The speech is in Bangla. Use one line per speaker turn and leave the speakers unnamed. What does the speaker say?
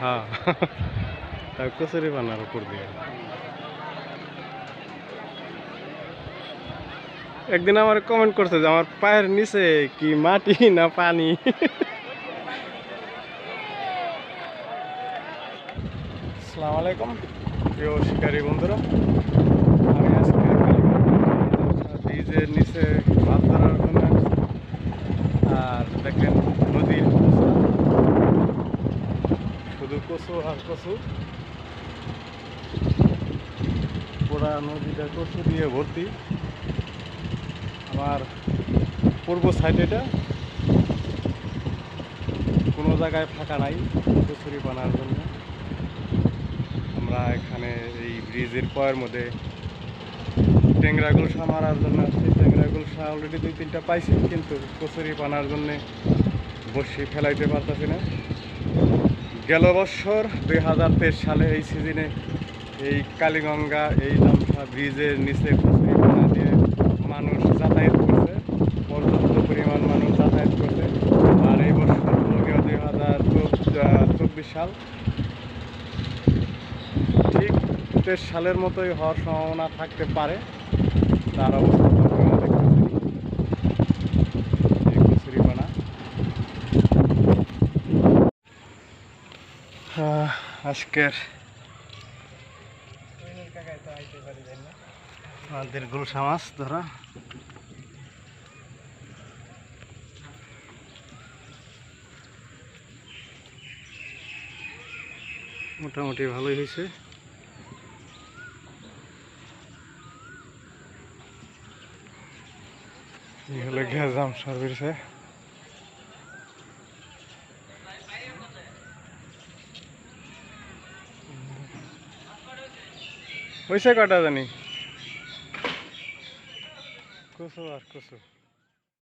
হ্যাঁ, তার কচুরি বানার উপর দিয়ে। একদিন আমার কমেন্ট করছে যে আমার পায়ের নিচে কি মাটি না পানি। আসসালামু আলাইকুম প্রিয় শিকারী বন্ধুরা, আমি আজকে ব্রিজের নিচে মাছ ধরার জন্য আসছি। আর দেখেন নদীর শুধু কচু আর কচু, পুরা নদীটা কচু দিয়ে ভর্তি। আমার পূর্ব সাইড এটা, কোনো জায়গায় ফাঁকা নাই কচুরি বানার জন্য। আমরা এখানে এই ব্রিজের পয়ের মধ্যে ট্যাংরা গুলশা মারার জন্য আসছি। ট্যাংরা গুলশা অলরেডি 2-3টা পাইছি, কিন্তু কচুরি বানার জন্যে বসি ফেলাইতে পারতেছি না। গেল বছর 2023 সালে এই সিজনে এই কালীগঙ্গা এই জামসা ব্রিজের নিচে কচুরি বানা দিয়ে মানুষ যাতায়াত করছে, পর্যাপ্ত পরিমাণ মানুষ যাতায়াত করছে। আর এই বছর 2024 সাল ঠিক 23 সালের মতোই হওয়ার সম্ভাবনা থাকতে পারে। তার অবস্থা কচুরি বানা। আজকের আমাদের গুলশা মাছ ধরা মোটামুটি ভালোই হয়েছে। হলে গ্যাজাম সার্ভিসে হয়েছে কটা জানি কচু আর কচু।